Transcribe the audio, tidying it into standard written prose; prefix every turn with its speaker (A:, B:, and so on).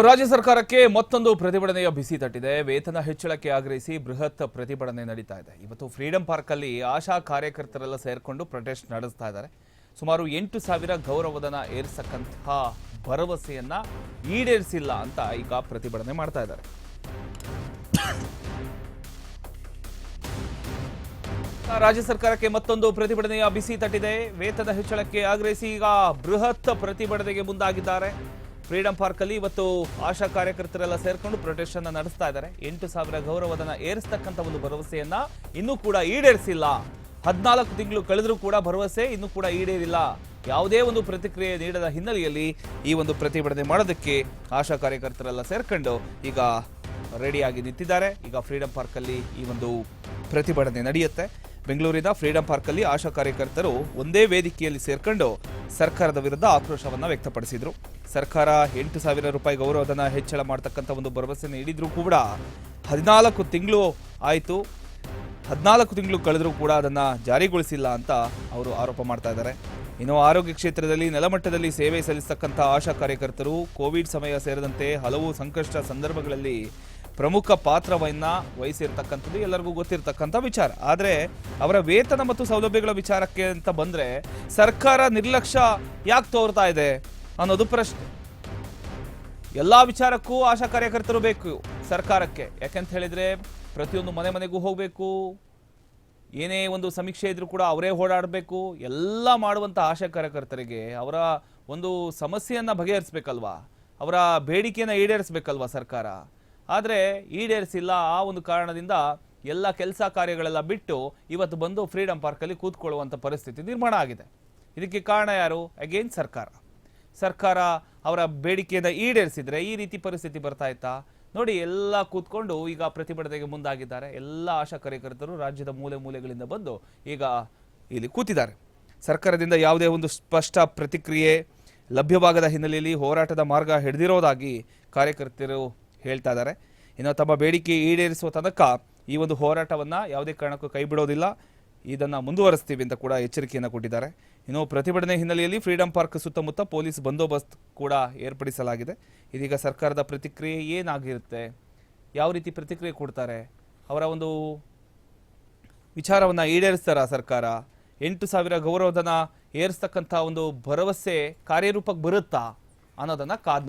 A: ರಾಜ್ಯ ಸರ್ಕಾರಕ್ಕೆ ಮತ್ತೊಂದು ಪ್ರತಿಭಟನೆಯ ಬಿಸಿ ತಟ್ಟಿದೆ. ವೇತನ ಹೆಚ್ಚಳಕ್ಕೆ ಆಗ್ರಹಿಸಿ ಬೃಹತ್ ಪ್ರತಿಭಟನೆ ನಡೀತಾ ಇದೆ. ಇವತ್ತು ಫ್ರೀಡಂ ಪಾರ್ಕ್ ಅಲ್ಲಿ ಆಶಾ ಕಾರ್ಯಕರ್ತರೆಲ್ಲ ಸೇರ್ಕೊಂಡು ಪ್ರೊಟೆಸ್ಟ್ ನಡೆಸ್ತಾ ಇದ್ದಾರೆ. ಸುಮಾರು 8,000 ಗೌರವಧನ ಏರಿಸಕ್ಕಂತಹ ಭರವಸೆಯನ್ನ ಈಡೇರಿಸಿಲ್ಲ ಅಂತ ಈಗ ಪ್ರತಿಭಟನೆ ಮಾಡ್ತಾ ಇದ್ದಾರೆ. ರಾಜ್ಯ ಸರ್ಕಾರಕ್ಕೆ ಮತ್ತೊಂದು ಪ್ರತಿಭಟನೆಯ ಬಿಸಿ ತಟ್ಟಿದೆ. ವೇತನ ಹೆಚ್ಚಳಕ್ಕೆ ಆಗ್ರಹಿಸಿ ಈಗ ಬೃಹತ್ ಪ್ರತಿಭಟನೆಗೆ ಮುಂದಾಗಿದ್ದಾರೆ. ಫ್ರೀಡಂ ಪಾರ್ಕ್ ಅಲ್ಲಿ ಇವತ್ತು ಆಶಾ ಕಾರ್ಯಕರ್ತರೆಲ್ಲ ಸೇರ್ಕೊಂಡು ಪ್ರೊಟೆಸ್ಟ್ ಅನ್ನ ನಡೆಸ್ತಾ ಇದ್ದಾರೆ. 8,000 ಗೌರವಧನ ಏರಿಸತಕ್ಕಂತ ಒಂದು ಭರವಸೆಯನ್ನ ಇನ್ನೂ ಕೂಡ ಈಡೇರಿಸಿಲ್ಲ. 14 ತಿಂಗಳು ಕಳೆದರೂ ಕೂಡ ಭರವಸೆ ಇನ್ನೂ ಕೂಡ ಈಡೇರಿಲ್ಲ. ಯಾವುದೇ ಒಂದು ಪ್ರತಿಕ್ರಿಯೆ ನೀಡದ ಹಿನ್ನೆಲೆಯಲ್ಲಿ ಈ ಒಂದು ಪ್ರತಿಭಟನೆ ಮಾಡೋದಕ್ಕೆ ಆಶಾ ಕಾರ್ಯಕರ್ತರೆಲ್ಲ ಸೇರ್ಕೊಂಡು ಈಗ ರೆಡಿಯಾಗಿ ನಿಂತಿದ್ದಾರೆ. ಈಗ ಫ್ರೀಡಂ ಪಾರ್ಕ್ ಅಲ್ಲಿ ಈ ಒಂದು ಪ್ರತಿಭಟನೆ ನಡೆಯುತ್ತೆ. ಬೆಂಗಳೂರಿನ ಫ್ರೀಡಂ ಪಾರ್ಕ್ ಅಲ್ಲಿ ಆಶಾ ಕಾರ್ಯಕರ್ತರು ಒಂದೇ ವೇದಿಕೆಯಲ್ಲಿ ಸೇರ್ಕೊಂಡು ಸರ್ಕಾರದ ವಿರುದ್ಧ ಆಕ್ರೋಶವನ್ನ ವ್ಯಕ್ತಪಡಿಸಿದ್ರು. ಸರ್ಕಾರ 8,000 ರೂಪಾಯಿ ಗೌರವಧನ ಹೆಚ್ಚಳ ಮಾಡತಕ್ಕಂಥ ಒಂದು ಭರವಸೆ ನೀಡಿದ್ರು ಕೂಡ 14 ತಿಂಗಳು ಆಯಿತು. 14 ತಿಂಗಳು ಕಳೆದರೂ ಕೂಡ ಅದನ್ನ ಜಾರಿಗೊಳಿಸಿಲ್ಲ ಅಂತ ಅವರು ಆರೋಪ ಮಾಡ್ತಾ ಇದ್ದಾರೆ. ಇನ್ನು ಆರೋಗ್ಯ ಕ್ಷೇತ್ರದಲ್ಲಿ ನೆಲಮಟ್ಟದಲ್ಲಿ ಸೇವೆ ಸಲ್ಲಿಸತಕ್ಕಂಥ ಆಶಾ ಕಾರ್ಯಕರ್ತರು ಕೋವಿಡ್ ಸಮಯ ಸೇರಿದಂತೆ ಹಲವು ಸಂಕಷ್ಟ ಸಂದರ್ಭಗಳಲ್ಲಿ ಪ್ರಮುಖ ಪಾತ್ರವನ್ನ ವಹಿಸಿರ್ತಕ್ಕಂಥದ್ದು ಎಲ್ಲರಿಗೂ ಗೊತ್ತಿರತಕ್ಕಂಥ ವಿಚಾರ. ಆದರೆ ಅವರ ವೇತನ ಮತ್ತು ಸೌಲಭ್ಯಗಳ ವಿಚಾರಕ್ಕೆ ಅಂತ ಬಂದ್ರೆ ಸರ್ಕಾರ ನಿರ್ಲಕ್ಷ್ಯ ಯಾಕೆ ತೋರ್ತಾ ಇದೆ ಅನ್ನೋದು ಪ್ರಶ್ನೆ. ಎಲ್ಲಾ ವಿಚಾರಕ್ಕೂ ಆಶಾ ಕಾರ್ಯಕರ್ತರು ಬೇಕು ಸರ್ಕಾರಕ್ಕೆ. ಯಾಕೆಂತ ಹೇಳಿದ್ರೆ ಪ್ರತಿಯೊಂದು ಮನೆ ಮನೆಗೂ ಹೋಗಬೇಕು, ಏನೇ ಒಂದು ಸಮೀಕ್ಷೆ ಇದ್ರೂ ಕೂಡ ಅವರೇ ಓಡಾಡಬೇಕು. ಎಲ್ಲ ಮಾಡುವಂಥ ಆಶಾ ಕಾರ್ಯಕರ್ತರಿಗೆ ಅವರ ಒಂದು ಸಮಸ್ಯೆಯನ್ನ ಬಗೆಹರಿಸಬೇಕಲ್ವಾ, ಅವರ ಬೇಡಿಕೆಯನ್ನು ಈಡೇರಿಸಬೇಕಲ್ವಾ ಸರ್ಕಾರ. ಆದರೆ ಈಡೇರಿಸಿಲ್ಲ. ಆ ಒಂದು ಕಾರಣದಿಂದ ಎಲ್ಲ ಕೆಲಸ ಕಾರ್ಯಗಳೆಲ್ಲ ಬಿಟ್ಟು ಇವತ್ತು ಬಂದು ಫ್ರೀಡಂ ಪಾರ್ಕಲ್ಲಿ ಕೂತ್ಕೊಳ್ಳುವಂಥ ಪರಿಸ್ಥಿತಿ ನಿರ್ಮಾಣ ಆಗಿದೆ. ಇದಕ್ಕೆ ಕಾರಣ ಯಾರು? ಅಗೇನ್ ಸರ್ಕಾರ ಅವರ ಬೇಡಿಕೆಯನ್ನು ಈಡೇರಿಸಿದ್ರೆ ಈ ರೀತಿ ಪರಿಸ್ಥಿತಿ ಬರ್ತಾ ಇತ್ತಾ? ನೋಡಿ, ಎಲ್ಲ ಕೂತ್ಕೊಂಡು ಈಗ ಪ್ರತಿಭಟನೆಗೆ ಮುಂದಾಗಿದ್ದಾರೆ. ಎಲ್ಲ ಆಶಾ ಕಾರ್ಯಕರ್ತರು ರಾಜ್ಯದ ಮೂಲೆ ಮೂಲೆಗಳಿಂದ ಬಂದು ಈಗ ಇಲ್ಲಿ ಕೂತಿದ್ದಾರೆ. ಸರ್ಕಾರದಿಂದ ಯಾವುದೇ ಒಂದು ಸ್ಪಷ್ಟ ಪ್ರತಿಕ್ರಿಯೆ ಲಭ್ಯವಾಗದ ಹಿನ್ನೆಲೆಯಲ್ಲಿ ಹೋರಾಟದ ಮಾರ್ಗ ಹಿಡಿದಿರೋದಾಗಿ ಕಾರ್ಯಕರ್ತರು ಹೇಳ್ತಾ ಇದ್ದಾರೆ. ಇನ್ನು ತಮ್ಮ ಬೇಡಿಕೆ ಈಡೇರಿಸುವ ತನಕ ಈ ಒಂದು ಹೋರಾಟವನ್ನು ಯಾವುದೇ ಕಾರಣಕ್ಕೂ ಕೈ ಬಿಡೋದಿಲ್ಲ, ಇದನ್ನು ಮುಂದುವರಿಸ್ತೀವಿ ಅಂತ ಕೂಡ ಎಚ್ಚರಿಕೆಯನ್ನು ಕೊಟ್ಟಿದ್ದಾರೆ. ಇನ್ನು ಪ್ರತಿಭಟನೆ ಹಿನ್ನೆಲೆಯಲ್ಲಿ ಫ್ರೀಡಂ ಪಾರ್ಕ್ ಸುತ್ತಮುತ್ತ ಪೊಲೀಸ್ ಬಂದೋಬಸ್ತ್ ಕೂಡ ಏರ್ಪಡಿಸಲಾಗಿದೆ. ಇದೀಗ ಸರ್ಕಾರದ ಪ್ರತಿಕ್ರಿಯೆ ಏನಾಗಿರುತ್ತೆ, ಯಾವ ರೀತಿ ಪ್ರತಿಕ್ರಿಯೆ ಕೊಡ್ತಾರೆ, ಅವರ ಒಂದು ವಿಚಾರವನ್ನು ಈಡೇರಿಸ್ತಾರ ಸರ್ಕಾರ, 8,000 ಗೌರವಧನ ಏರಿಸ್ತಕ್ಕಂಥ ಒಂದು ಭರವಸೆ ಕಾರ್ಯರೂಪಕ್ಕೆ ಬರುತ್ತಾ ಅನ್ನೋದನ್ನು ಕಾದು